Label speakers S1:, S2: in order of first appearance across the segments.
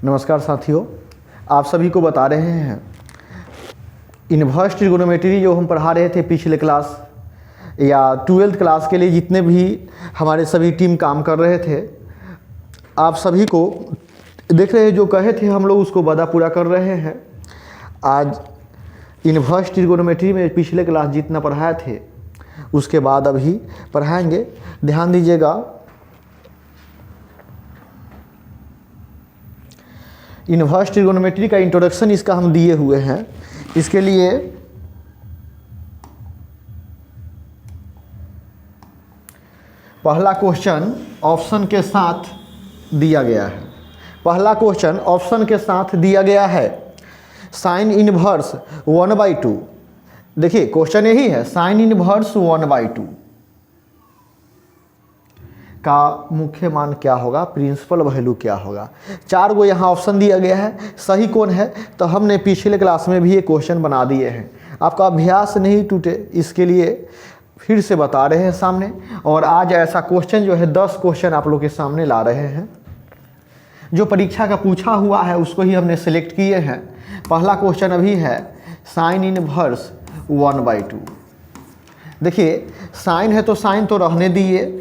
S1: नमस्कार साथियों, आप सभी को बता रहे हैं इन्वर्स ट्रिगोनोमेट्री जो हम पढ़ा रहे थे पिछले क्लास या 12th क्लास के लिए जितने भी हमारे सभी टीम काम कर रहे थे, आप सभी को देख रहे हैं जो कहे थे हम लोग उसको वादा पूरा कर रहे हैं। आज इन्वर्स ट्रिगोनोमेट्री में पिछले क्लास जितना पढ़ाए थे उसके बाद अभी पढ़ाएंगे। ध्यान दीजिएगा, इन्वर्स ट्रिगोनोमेट्री का इंट्रोडक्शन इसका हम दिए हुए हैं। इसके लिए पहला क्वेश्चन ऑप्शन के साथ दिया गया है। पहला क्वेश्चन ऑप्शन के साथ दिया गया है साइन इनवर्स 1/2। देखिए क्वेश्चन यही है, साइन इनवर्स 1/2 का मुख्य मान क्या होगा, प्रिंसिपल वैल्यू क्या होगा। 4 गो यहाँ ऑप्शन दिया गया है, सही कौन है तो हमने पिछले क्लास में भी ये क्वेश्चन बना दिए हैं। आपका अभ्यास नहीं टूटे इसके लिए फिर से बता रहे हैं सामने। और आज ऐसा क्वेश्चन जो है 10 क्वेश्चन आप लोग के सामने ला रहे हैं। जो परीक्षा का पूछा हुआ है उसको ही हमने सेलेक्ट किए हैं। पहला क्वेश्चन अभी है साइन इनवर्स 1/2। देखिए साइन है तो साइन तो रहने दिए,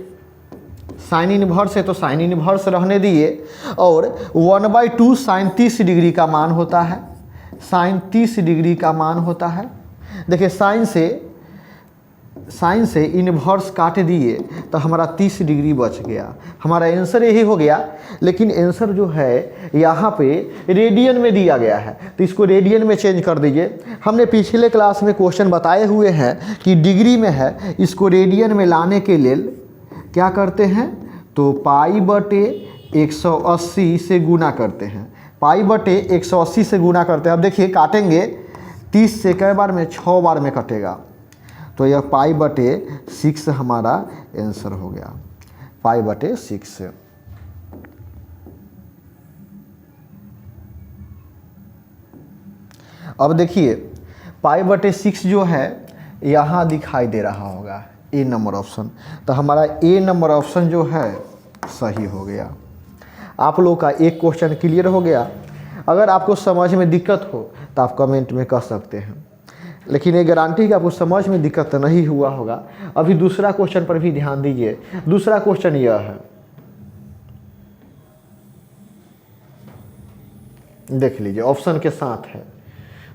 S1: साइन इनवर्स है तो साइन इनवर्स रहने दिए। और 1/2 साइन 30 डिग्री का मान होता है, साइन 30 डिग्री का मान होता है। देखिए साइन से इनवर्स काट दिए तो हमारा 30 डिग्री बच गया। हमारा आंसर यही हो गया। लेकिन आंसर जो है यहाँ पे रेडियन में दिया गया है तो इसको रेडियन में चेंज कर दीजिए। हमने पिछले क्लास में क्वेश्चन बताए हुए हैं कि डिग्री में है, इसको रेडियन में लाने के लिए क्या करते हैं तो π/180 से गुना करते हैं। π/180 से गुना करते हैं। अब देखिए काटेंगे 30 से कई बार में 6 बार में कटेगा तो यह π/6 हमारा आंसर हो गया, π/6। अब देखिए π/6 जो है यहाँ दिखाई दे रहा होगा ए नंबर ऑप्शन, तो हमारा ए नंबर ऑप्शन जो है सही हो गया। आप लोग का एक क्वेश्चन क्लियर हो गया। अगर आपको समझ में दिक्कत हो तो आप कमेंट में कह सकते हैं, लेकिन ये गारंटी कि आपको समझ में दिक्कत नहीं हुआ होगा। अभी दूसरा क्वेश्चन पर भी ध्यान दीजिए। दूसरा क्वेश्चन यह है, देख लीजिए ऑप्शन के साथ है।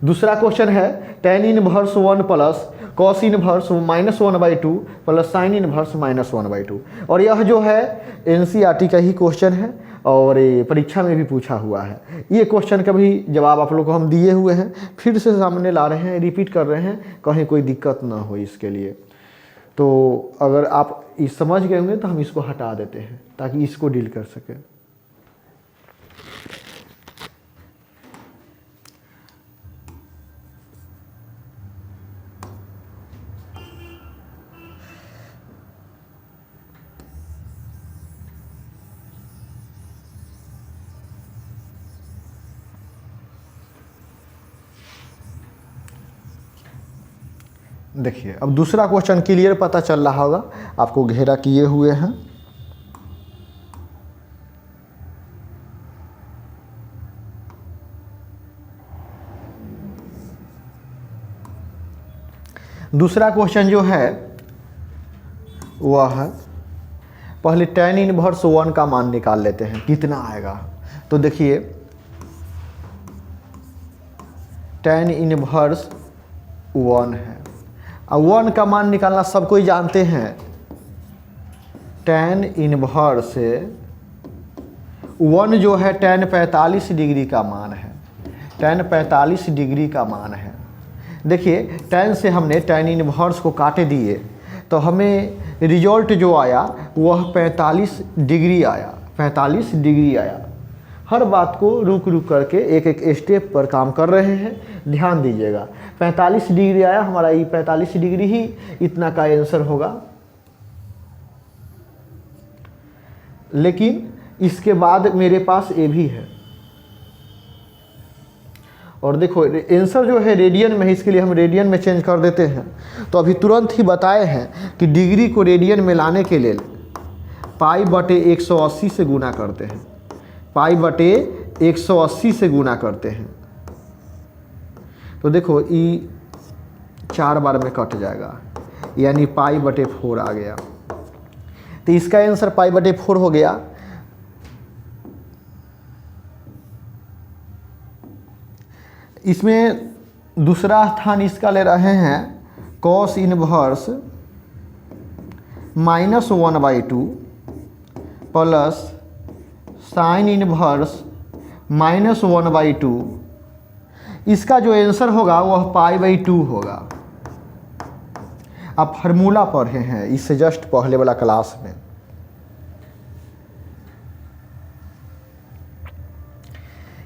S1: दूसरा क्वेश्चन है tan inverse 1 plus cos inverse -1/2 plus sine inverse -1/2। और यह जो है NCERT का ही क्वेश्चन है और ये परीक्षा में भी पूछा हुआ है। ये क्वेश्चन का भी जवाब आप लोग को हम दिए हुए हैं, फिर से सामने ला रहे हैं, रिपीट कर रहे हैं, कहीं कोई दिक्कत ना हो इसके लिए। तो अगर आप इस समझ गए होंगे तो हम इसको हटा देते हैं ताकि इसको डील कर सकें। देखिए अब दूसरा क्वेश्चन क्लियर पता चल रहा होगा, आपको घेरा किए हुए हैं। दूसरा क्वेश्चन जो है वह है, पहले tan इनवर्स 1 का मान निकाल लेते हैं कितना आएगा। तो देखिए tan इनवर्स 1 है। अब 1 का मान निकालना सब कोई जानते हैं। tan इनवर्स 1 जो है tan 45 डिग्री का मान है, tan 45 डिग्री का मान है। देखिए tan से हमने tan इनवर्स को काटे दिए तो हमें रिजल्ट जो आया वह 45 डिग्री आया, 45 डिग्री आया। हर बात को रुक रुक करके एक एक स्टेप पर काम कर रहे हैं, ध्यान दीजिएगा। 45 डिग्री आया, हमारा ये 45 डिग्री ही इतना का आंसर होगा। लेकिन इसके बाद मेरे पास ए भी है और देखो आंसर जो है रेडियन में है, इसके लिए हम रेडियन में चेंज कर देते हैं। तो अभी तुरंत ही बताए हैं कि डिग्री को रेडियन में लाने के लिए π/180 से गुना करते हैं। π/180 180 से गुना करते हैं तो देखो ई 4 बार में कट जाएगा, यानी π/4 आ गया। तो इसका आंसर π/4 हो गया। इसमें दूसरा स्थान इसका ले रहे हैं cos inverse -1/2 plus sine inverse -1/2। इसका जो आंसर होगा वह π/2 होगा। आप फार्मूला पढ़े हैं इससे जस्ट पहले वाला क्लास में।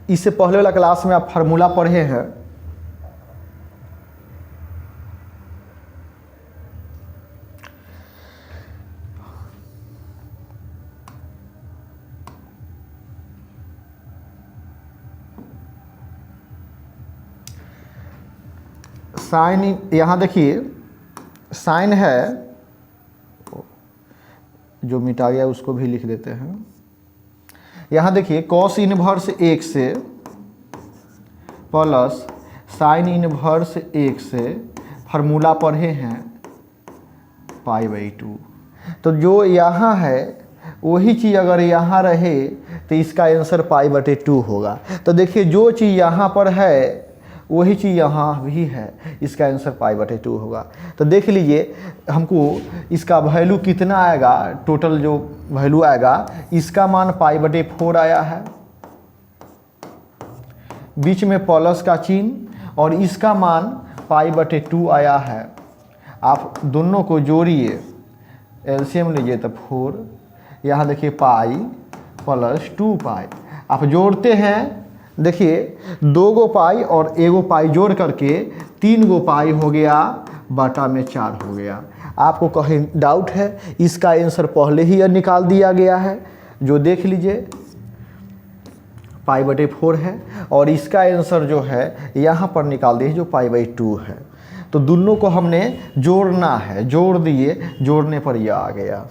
S1: इससे पहले वाला क्लास में आप फार्मूला पढ़े हैं। साइन, यहाँ देखिए साइन है जो मिटा गया उसको भी लिख देते हैं। यहाँ देखिए cos इनवर्स 1 से प्लस साइन इनवर्स 1 से फार्मूला पढ़े हैं π/2। तो जो यहाँ है वही चीज़ अगर यहाँ रहे तो इसका आंसर π/2 होगा। तो देखिए जो चीज़ यहाँ पर है वही चीज़ यहाँ भी है, इसका आंसर π/2 होगा। तो देख लीजिए हमको इसका वैल्यू कितना आएगा, टोटल जो वैल्यू आएगा इसका मान π/4 आया है, बीच में प्लस का चिन्ह, और इसका मान π/2 आया है। आप दोनों को जोड़िए, एलसीएम लीजिए तो 4, यहाँ देखिए पाई प्लस 2π। आप जोड़ते हैं, देखिए 2 गो पाई और 1 गो पाई जोड़ करके 3 गो पाई हो गया, बटा में 4 हो गया। आपको कहीं डाउट है, इसका आंसर पहले ही निकाल दिया गया है, जो देख लीजिए π/4 है, और इसका आंसर जो है यहाँ पर निकाल दिए जो π/2 है। तो दोनों को हमने जोड़ना है, जोड़ दिए, जोड़ने पर यह आ गया।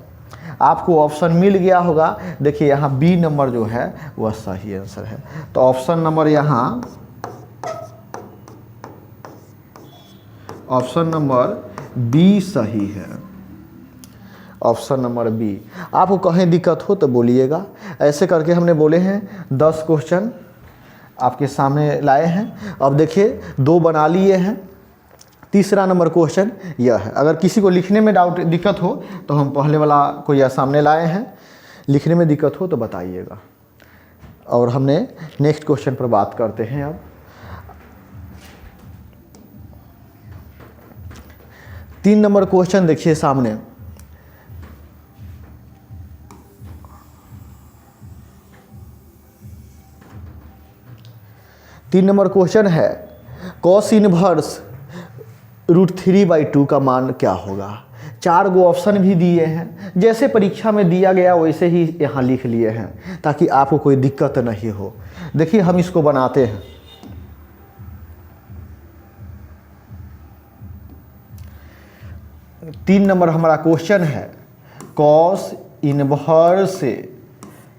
S1: आपको ऑप्शन मिल गया होगा। देखिए यहाँ बी नंबर जो है वह सही आंसर है। तो ऑप्शन नंबर यहाँ, ऑप्शन नंबर बी सही है, ऑप्शन नंबर बी। आपको कहीं दिक्कत हो तो बोलिएगा। ऐसे करके हमने बोले हैं 10 क्वेश्चन आपके सामने लाए हैं। अब देखिए 2 बना लिए हैं, तीसरा नंबर क्वेश्चन यह है। अगर किसी को लिखने में डाउट दिक्कत हो तो हम पहले वाला को यह सामने लाए हैं, लिखने में दिक्कत हो तो बताइएगा। और हमने नेक्स्ट क्वेश्चन पर बात करते हैं। अब 3 नंबर क्वेश्चन देखिए सामने। तीन नंबर क्वेश्चन है cos इनवर्स √3/2 का मान क्या होगा। 4 गो ऑप्शन भी दिए हैं, जैसे परीक्षा में दिया गया वैसे ही यहाँ लिख लिए हैं ताकि आपको कोई दिक्कत नहीं हो। देखिए हम इसको बनाते हैं। तीन नंबर हमारा क्वेश्चन है cos इनवर्स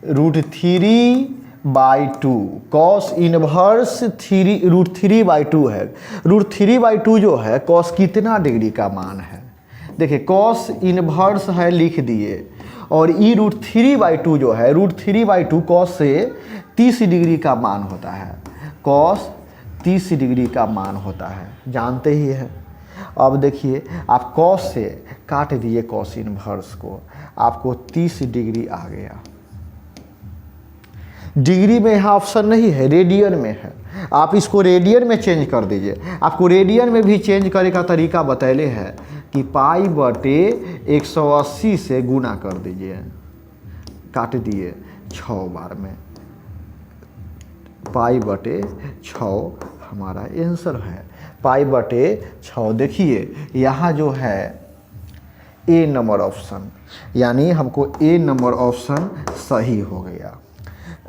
S1: √3/2। cos इनवर्स √3/2 है। √3/2 जो है cos कितना डिग्री का मान है। देखिए cos इनवर्स है लिख दिए, और ई √3/2 जो है √3/2 cos से 30 डिग्री का मान होता है। cos 30 डिग्री का मान होता है, जानते ही हैं। अब देखिए आप cos से काट दिए cos इनवर्स को, आपको 30 डिग्री आ गया। डिग्री में यहाँ ऑप्शन नहीं है, रेडियन में है। आप इसको रेडियन में चेंज कर दीजिए। आपको रेडियन में भी चेंज करने का तरीका बतैले है कि π/180 से गुना कर दीजिए, काट दिए 6 बार में, π/6 हमारा आंसर है। π/6 देखिए यहाँ जो है ए नंबर ऑप्शन, यानी हमको ए नंबर ऑप्शन सही हो गया।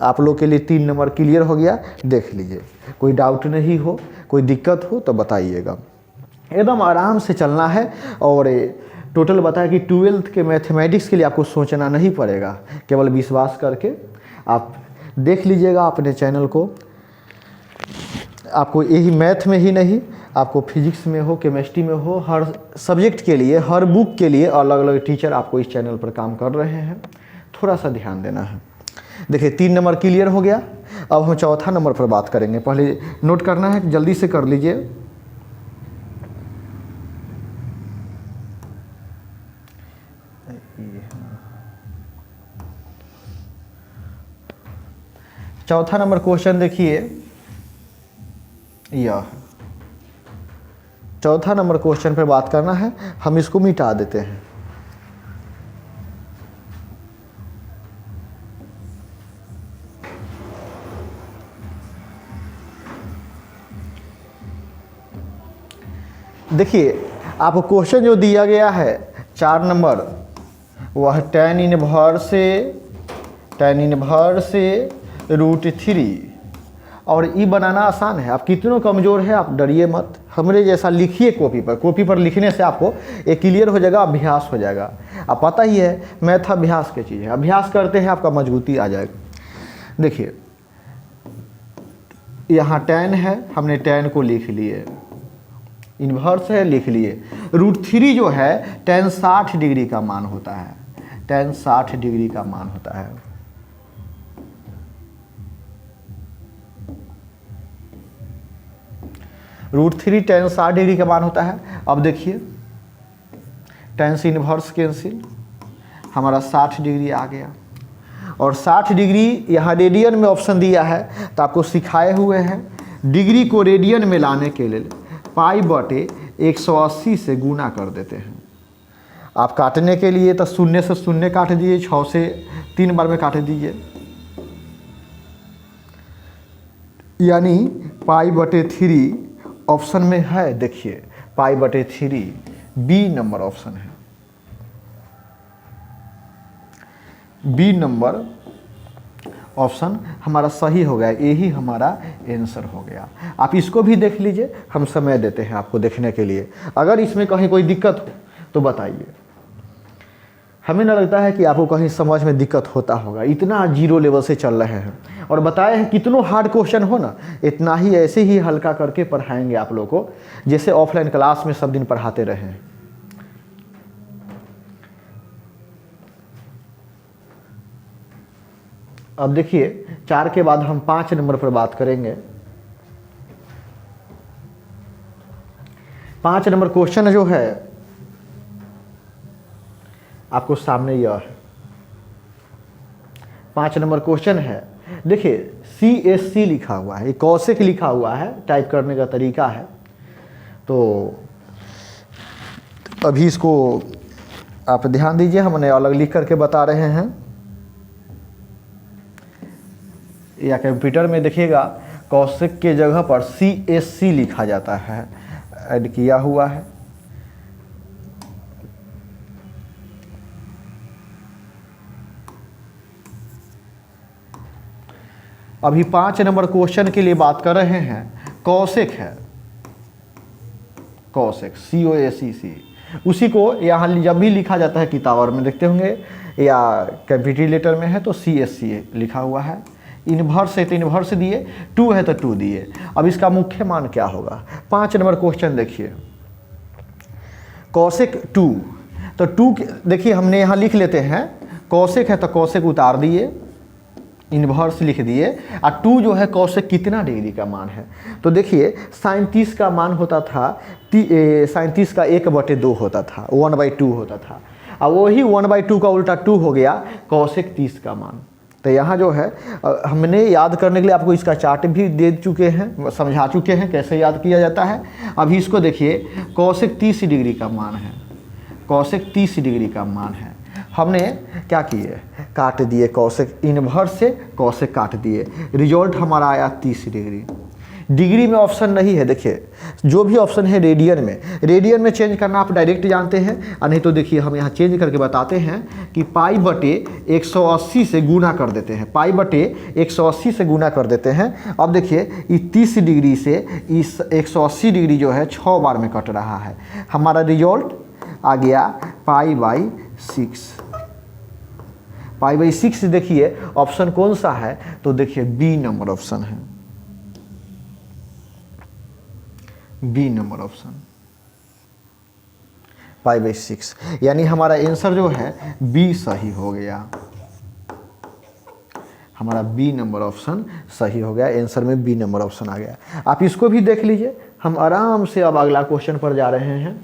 S1: आप लोग के लिए 3 नंबर क्लियर हो गया। देख लीजिए, कोई डाउट नहीं हो, कोई दिक्कत हो तो बताइएगा। एकदम आराम से चलना है। और टोटल बताया कि 12th के मैथमेटिक्स के लिए आपको सोचना नहीं पड़ेगा, केवल विश्वास करके आप देख लीजिएगा अपने चैनल को। आपको यही मैथ में ही नहीं, आपको फिजिक्स में हो, केमिस्ट्री में हो, हर सब्जेक्ट के लिए, हर बुक के लिए अलग अलग टीचर आपको इस चैनल पर काम कर रहे हैं। थोड़ा सा ध्यान देना है। देखिए 3 नंबर क्लियर हो गया। अब हम चौथा नंबर पर बात करेंगे। पहले नोट करना है, जल्दी से कर लीजिए। चौथा नंबर क्वेश्चन देखिए, यह चौथा नंबर क्वेश्चन पर बात करना है। हम इसको मिटा देते हैं। देखिए आपको क्वेश्चन जो दिया गया है 4 नंबर, वह tan इनवर्स से √3 और ई बनाना आसान है। आप कितनों कमज़ोर है आप डरिए मत, हमरे जैसा लिखिए कॉपी पर। कॉपी पर लिखने से आपको एक क्लियर हो जाएगा, अभ्यास हो जाएगा। आप पता ही है मैथ अभ्यास की चीज़ है, अभ्यास करते हैं आपका मजबूती आ जाएगा। देखिए यहाँ tan है, हमने tan को लिख लिए, इन्वर्स है लिख लिए। √3 जो है tan 60 डिग्री का मान होता है, tan 60 डिग्री का मान होता है। √3 tan 60 डिग्री का मान होता है। अब देखिए tan से इन्वर्स कैंसिल, हमारा 60 डिग्री आ गया। और 60 डिग्री यहाँ रेडियन में ऑप्शन दिया है, तो आपको सिखाए हुए हैं डिग्री को रेडियन में लाने के लिए π/180 से गुना कर देते हैं। आप काटने के लिए तो 0 से 0 काट दीजिए, 6 से 3 बार में काट दीजिए, यानी π/3 ऑप्शन में है। देखिए π/3 बी नंबर ऑप्शन है, बी नंबर ऑप्शन हमारा सही हो गया। यही हमारा आंसर हो गया। आप इसको भी देख लीजिए, हम समय देते हैं आपको देखने के लिए। अगर इसमें कहीं कोई दिक्कत हो तो बताइए। हमें ना लगता है कि आपको कहीं समझ में दिक्कत होता होगा, इतना 0 लेवल से चल रहे हैं। और बताए हैं कितनों हार्ड क्वेश्चन हो ना, इतना ही ऐसे ही हल्का करके पढ़ाएंगे आप लोगों को, जैसे ऑफलाइन क्लास में सब दिन पढ़ाते रहे हैं। अब देखिए 4 के बाद हम 5 नंबर पर बात करेंगे। 5 नंबर क्वेश्चन जो है आपको सामने यह है। 5 नंबर क्वेश्चन है, देखिए CSC लिखा हुआ है, कौशिक लिखा हुआ है, टाइप करने का तरीका है। तो अभी इसको आप ध्यान दीजिए, हमने अलग लिख करके बता रहे हैं। या कंप्यूटर में देखिएगा कौशिक के जगह पर CSC लिखा जाता है, ऐड किया हुआ है। अभी 5 नंबर क्वेश्चन के लिए बात कर रहे हैं। कौशिक है, कौशिक COSEC, उसी को यहाँ जब भी लिखा जाता है किताब में देखते होंगे, या कैपिटलेटर में है तो CSC लिखा हुआ है। इन्वर्स है तो इन्वर्स दिए, 2 है तो 2 दिए। अब इसका मुख्य मान क्या होगा? 5 नंबर क्वेश्चन देखिए, कौशिक 2, तो 2 देखिए हमने यहाँ लिख लेते हैं। कौशिक है तो कौशिक उतार दिए, इन्वर्स लिख दिए। और 2 जो है कौशिक कितना डिग्री का मान है? तो देखिए sin 30 का मान होता था, sin 30 का 1/2 होता था, 1/2 होता था। अब वही 1/2 का उल्टा 2 हो गया कौशिक 30 का मान। तो यहाँ जो है हमने याद करने के लिए आपको इसका चार्ट भी दे चुके हैं, समझा चुके हैं कैसे याद किया जाता है। अभी इसको देखिए, कौशिक 30 डिग्री का मान है, कौशिक 30 डिग्री का मान है। हमने क्या किए, काट दिए, कौशिक इन्वर्स से कौशिक काट दिए, रिजल्ट हमारा आया 30 डिग्री। डिग्री में ऑप्शन नहीं है, देखिए जो भी ऑप्शन है रेडियन में चेंज करना आप डायरेक्ट जानते हैं। और नहीं तो देखिए हम यहाँ चेंज करके बताते हैं कि π/180 से गुना कर देते हैं, π/180 से गुना कर देते हैं। अब देखिए ये 30 डिग्री से इस 180 डिग्री जो है 6 बार में कट रहा है। हमारा रिजल्ट आ गया π/6, π/6 देखिए ऑप्शन कौन सा है, तो देखिए बी नंबर ऑप्शन है, बी नंबर ऑप्शन π/6, यानी हमारा आंसर जो है बी सही हो गया, हमारा बी नंबर ऑप्शन सही हो गया, आंसर में बी नंबर ऑप्शन आ गया। आप इसको भी देख लीजिए। हम आराम से अब अगला क्वेश्चन पर जा रहे हैं,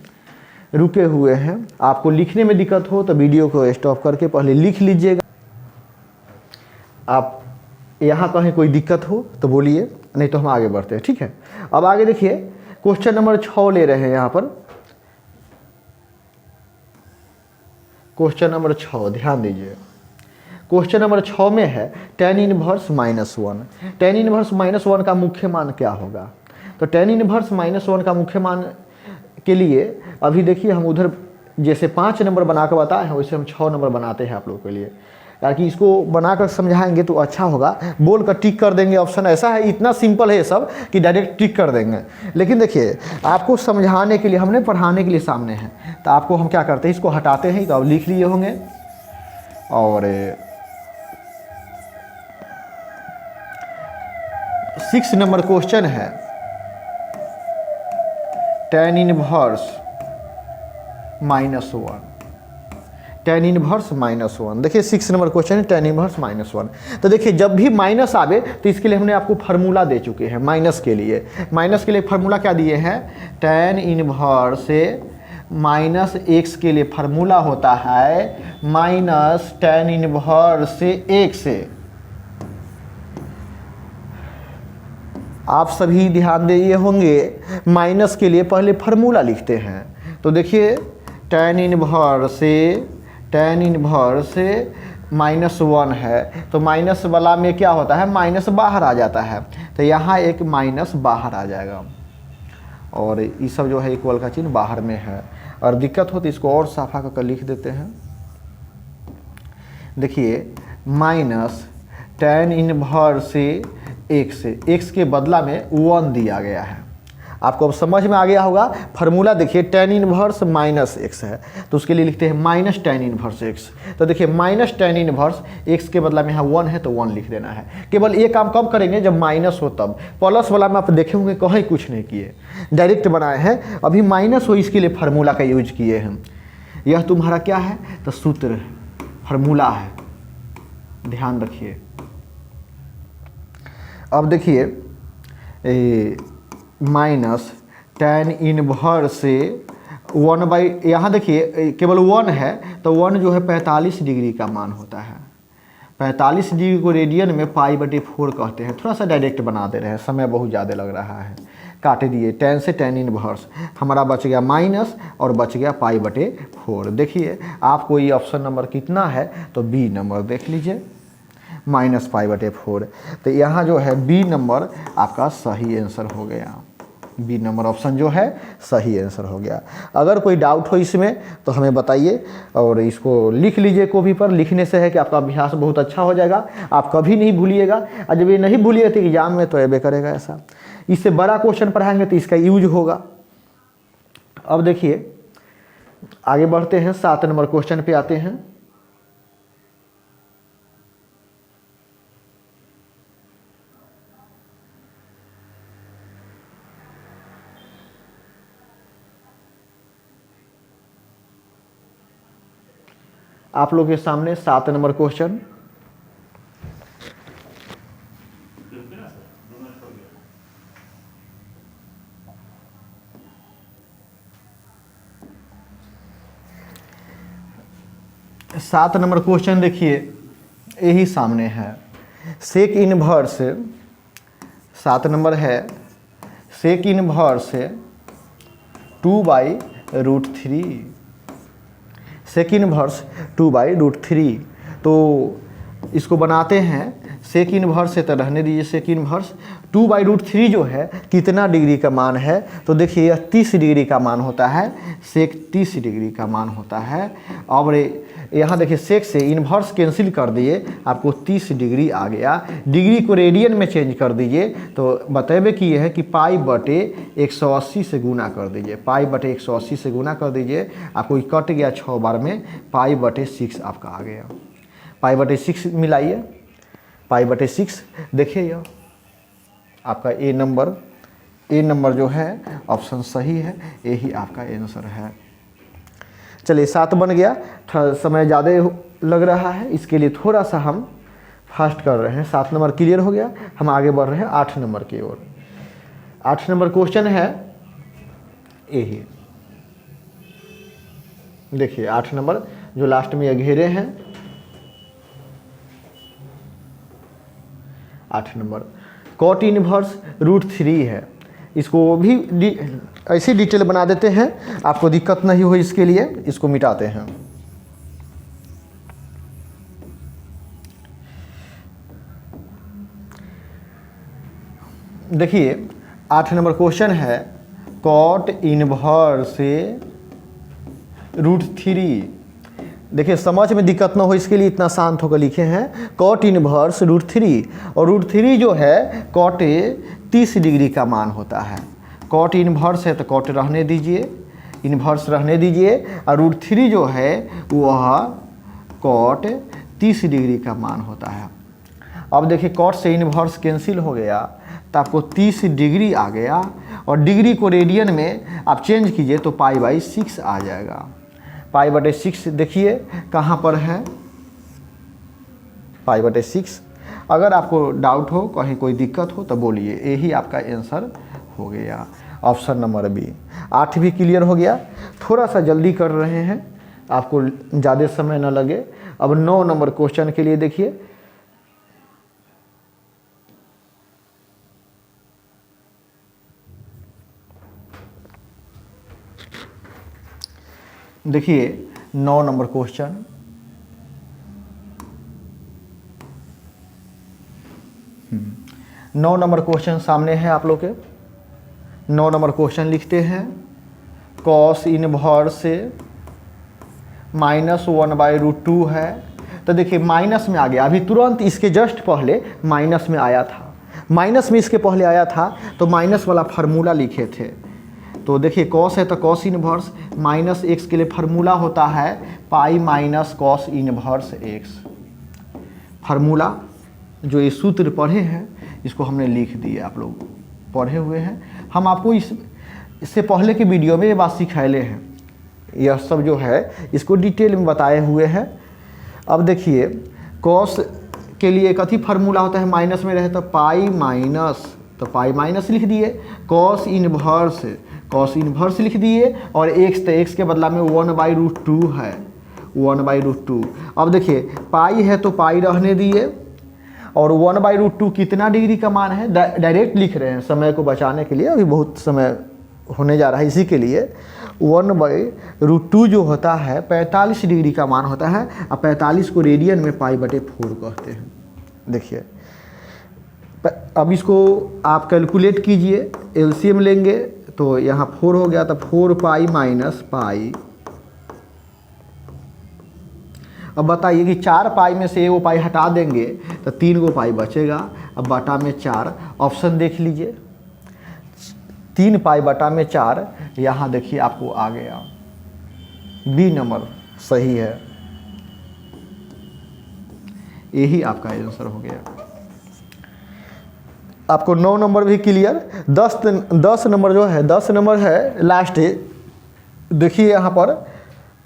S1: रुके हुए हैं। आपको लिखने में दिक्कत हो तो वीडियो को स्टॉप करके पहले लिख लीजिएगा। आप यहाँ कहीं कोई दिक्कत हो तो बोलिए, नहीं तो हम आगे बढ़ते हैं, ठीक है। अब आगे देखिए क्वेश्चन नंबर 6 ले रहे हैं यहाँ पर। क्वेश्चन नंबर 6 ध्यान दीजिए। क्वेश्चन नंबर 6 में है tan इनवर्स -1। tan इनवर्स -1 का मुख्य मान क्या होगा? तो tan इनवर्स -1 का मुख्य मान के लिए अभी देखिए हम उधर जैसे 5 नंबर बनाकर बताए हैं वैसे हम 6 नंबर बनाते हैं आप लोगों के लिए, ताकि इसको बनाकर समझाएंगे तो अच्छा होगा। बोल कर टिक कर देंगे ऑप्शन, ऐसा है, इतना सिंपल है सब कि डायरेक्ट टिक कर देंगे। लेकिन देखिए आपको समझाने के लिए, हमने पढ़ाने के लिए सामने है, तो आपको हम क्या करते हैं, इसको हटाते हैं। तो आप लिख लिए होंगे। और 6 नंबर क्वेश्चन है tan इनवर्स -1, tan इनवर्स -1। देखिए 6 नंबर क्वेश्चन है tan इनवर्स -1। तो देखिए जब भी माइनस आवे तो इसके लिए हमने आपको फार्मूला दे चुके हैं। माइनस के लिए फार्मूला क्या दिए हैं, tan इनवर्स से -x के लिए फार्मूला होता है माइनस tan इनवर्स से 1 से। आप सभी ध्यान दिए होंगे, माइनस के लिए पहले फार्मूला लिखते हैं। तो देखिए tan इनवर्स से -1 है, तो माइनस वाला में क्या होता है, माइनस बाहर आ जाता है, तो यहाँ एक माइनस बाहर आ जाएगा और ये सब जो है इक्वल का चिन्ह बाहर में है। और दिक्कत हो तो इसको और साफा करके लिख देते हैं। देखिए माइनस tan इनवर्स से x के बदला में 1 दिया गया है। आपको अब समझ में आ गया होगा। फार्मूला देखिए tan इनवर्स -x है, तो उसके लिए लिखते हैं माइनस tan इनवर्स x। तो देखिए माइनस tan इनवर्स x के बदला में यहाँ 1 है तो 1 लिख देना है। केवल ये काम कब करेंगे, जब माइनस हो तब। प्लस वाला में आप देखे होंगे कहीं कुछ नहीं किए, डायरेक्ट बनाए हैं। अभी माइनस हो इसके लिए फार्मूला का यूज किए हैं। यह तुम्हारा क्या है, तो सूत्र फार्मूला है, ध्यान रखिए। अब देखिए माइनस tan इनवर्स से 1/, यहाँ देखिए केवल 1 है तो 1 जो है 45 डिग्री का मान होता है। 45 डिग्री को रेडियन में π/4 कहते हैं। थोड़ा सा डायरेक्ट बना दे रहे हैं, समय बहुत ज़्यादा लग रहा है। काट दिए, tan से tan इनवर्स हमारा बच गया माइनस और बच गया π/4। देखिए आपको ये ऑप्शन नंबर कितना है, तो बी नंबर देख लीजिए, -π/4। तो यहाँ जो है बी नंबर आपका सही आंसर हो गया। बी नंबर ऑप्शन जो है सही आंसर हो गया। अगर कोई डाउट हो इसमें तो हमें बताइए और इसको लिख लीजिए कॉपी पर। लिखने से है कि आपका अभ्यास बहुत अच्छा हो जाएगा, आप कभी नहीं भूलिएगा। और जब ये नहीं भूलिएगा तो एग्जाम में तो अबे करेगा ऐसा। इससे बड़ा क्वेश्चन पढ़ाएंगे तो इसका यूज होगा। अब देखिए आगे बढ़ते हैं, 7 नंबर क्वेश्चन पे आते हैं। आप लोग के सामने 7 नंबर क्वेश्चन। सात नंबर क्वेश्चन देखिए यही सामने है। सेक इनवर्स 7 नंबर है, सेक इनवर्स 2/√3, सेक इनवर्स 2/√3। तो इसको बनाते हैं। सेक इनवर्स से तो रहने दीजिए, सेक इनवर्स 2/√3 जो है कितना डिग्री का मान है, तो देखिए यह 30 डिग्री का मान होता है। सेक 30 डिग्री का मान होता है। और यहाँ देखिए सेक से इनवर्स कैंसिल कर दिए, आपको 30 डिग्री आ गया। डिग्री को रेडियन में चेंज कर दीजिए तो बतेबे कि यह है कि π/180 से गुना कर दीजिए। π/180 से गुना कर दीजिए, आपको कट गया 6 बार में, π/6 आपका आ गया। π/6 मिलाइए, π/6। देखिए यह आपका ए नंबर जो है ऑप्शन सही है, ये ही आपका आंसर है। चलिए 7 बन गया, थोड़ा समय ज़्यादा लग रहा है, इसके लिए थोड़ा सा हम फास्ट कर रहे हैं। 7 नंबर क्लियर हो गया, हम आगे बढ़ रहे हैं 8 नंबर की ओर। 8 नंबर क्वेश्चन है यही, देखिए 8 नंबर जो लास्ट में ये घेरे हैं। 8 नंबर cot इनवर्स √3 है, इसको भी ऐसी डिटेल बना देते हैं, आपको दिक्कत नहीं हो, इसके लिए इसको मिटाते हैं। देखिए 8 नंबर क्वेश्चन है cot इनवर्स √3। देखिए समझ में दिक्कत ना हो, इसके लिए इतना शांत होकर लिखे हैं cot इनवर्स √3। और √3 जो है cot 30 डिग्री का मान होता है। cot इनवर्स है तो cot रहने दीजिए, इनवर्स रहने दीजिए, और √3 जो है वह cot 30 डिग्री का मान होता है। अब देखिए cot से इनवर्स कैंसिल हो गया तो आपको 30 डिग्री आ गया, और डिग्री को रेडियन में आप चेंज कीजिए तो π/6 आ जाएगा। π/6 देखिए कहाँ पर है, π/6। अगर आपको डाउट हो, कहीं कोई दिक्कत हो तो बोलिए, यही आपका आंसर हो गया, ऑप्शन नंबर बी। 8 भी क्लियर हो गया, थोड़ा सा जल्दी कर रहे हैं, आपको ज़्यादा समय न लगे। अब 9 नंबर क्वेश्चन के लिए देखिए, देखिए 9 नंबर क्वेश्चन, नौ नंबर क्वेश्चन सामने है आप लोग के। 9 नंबर क्वेश्चन लिखते हैं cos इनवर्स -1/√2 है। तो देखिए माइनस में आ गया, अभी तुरंत इसके जस्ट पहले माइनस में आया था, माइनस में इसके पहले आया था तो माइनस वाला फार्मूला लिखे थे। तो देखिए cos है तो cos इनवर्स -x के लिए फार्मूला होता है π - cos इनवर्स x। फार्मूला जो ये सूत्र पढ़े हैं इसको हमने लिख दिए, आप लोग पढ़े हुए हैं। हम आपको इससे पहले के वीडियो में ये बात सिखाए हैं, यह सब जो है इसको डिटेल में बताए हुए हैं। अब देखिए cos के लिए कथी फार्मूला होता है, माइनस में रहे तो पाई माइनस लिख दिए, cos इनवर्स लिख दिए, और x तो x के बदला में 1/√2 है, 1/√2। अब देखिए पाई है तो पाई रहने दिए, और 1/√2 कितना डिग्री का मान है डायरेक्ट लिख रहे हैं समय को बचाने के लिए, अभी बहुत समय होने जा रहा है, इसी के लिए 1/√2 जो होता है 45 डिग्री का मान होता है। अब 45 को रेडियन में π/4 कहते हैं। देखिए अब इसको आप कैलकुलेट कीजिए, एलसीएम लेंगे तो यहाँ 4 हो गया, तो 4π - पाई। अब बताइए कि 4 पाई में से वो पाई हटा देंगे तो 3 गो पाई बचेगा। अब बटा में 4, ऑप्शन देख लीजिए, 3 पाई बटा में 4, यहाँ देखिए आपको आ गया बी नंबर सही है, यही आपका आंसर हो गया। आपको 9 नंबर भी क्लियर। 10 नंबर जो है, 10 नंबर है लास्ट, देखिए यहाँ पर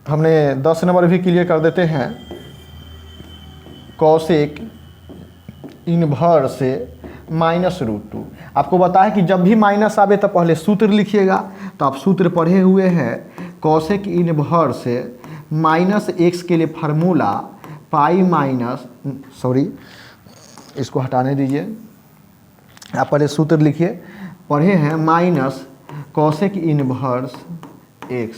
S1: हमने 10 नंबर भी क्लियर कर देते हैं। cosec inverse -√2। आपको बताया कि जब भी माइनस आवे तो पहले सूत्र लिखिएगा, तो आप सूत्र पढ़े हुए हैं cosec इनवर्स -x के लिए फार्मूला इसको हटाने दीजिए, आप पहले सूत्र लिखिए, पढ़े हैं माइनस cosec इनवर्स x।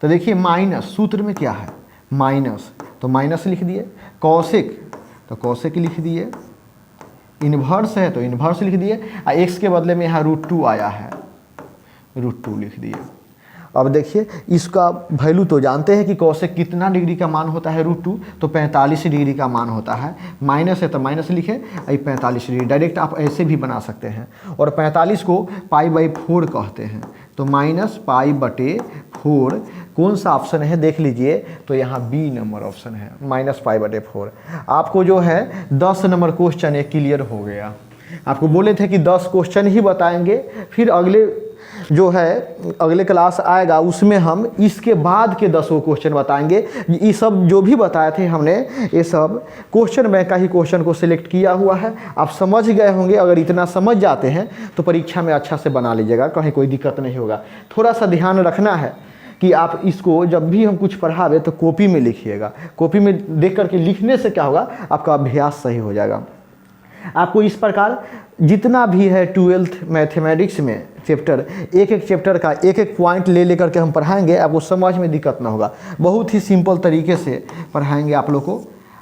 S1: तो देखिए माइनस सूत्र में क्या है, माइनस, तो माइनस लिख दिए, cosec तो cosec लिख दिए, इन्वर्स है तो इन्वर्स लिख दिए, और x के बदले में यहाँ √2 आया है, √2 लिख दिए। अब देखिए इसका वैल्यू तो जानते हैं कि cosec कितना डिग्री का मान होता है, √2, तो 45 डिग्री का मान होता है। माइनस है तो माइनस लिखे, ये 45 डिग्री, डायरेक्ट आप ऐसे भी बना सकते हैं। और 45 को π/4 कहते हैं, तो -π/4 कौन सा ऑप्शन है देख लीजिए, तो यहाँ बी नंबर ऑप्शन है -π/4। आपको जो है 10 नंबर क्वेश्चन एक क्लियर हो गया। आपको बोले थे कि 10 क्वेश्चन ही बताएंगे, फिर अगले जो है अगले क्लास आएगा उसमें हम इसके बाद के 10 क्वेश्चन बताएंगे। ये सब जो भी बताए थे हमने, ये सब क्वेश्चन बैंक का ही क्वेश्चन को सिलेक्ट किया हुआ है। आप समझ गए होंगे, अगर इतना समझ जाते हैं तो परीक्षा में अच्छा से बना लीजिएगा, कहीं कोई दिक्कत नहीं होगा। थोड़ा सा ध्यान रखना है कि आप इसको जब भी हम कुछ पढ़ावे तो कॉपी में लिखिएगा। कॉपी में देख करके लिखने से क्या होगा, आपका अभ्यास सही हो जाएगा। आपको इस प्रकार जितना भी है 12th मैथमेटिक्स में चैप्टर, एक एक चैप्टर का एक एक पॉइंट ले लेकर के हम पढ़ाएंगे, आपको समझ में दिक्कत ना होगा। बहुत ही सिंपल तरीके से पढ़ाएंगे आप लोग को।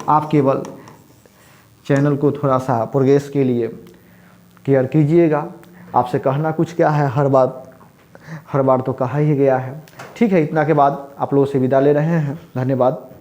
S1: आप केवल चैनल को थोड़ा सा प्रोग्रेस के लिए केयर कीजिएगा। आपसे कहना कुछ क्या है, हर बार तो कहा ही गया है। ठीक है, इतना के बाद आप लोगों से विदा ले रहे हैं। धन्यवाद।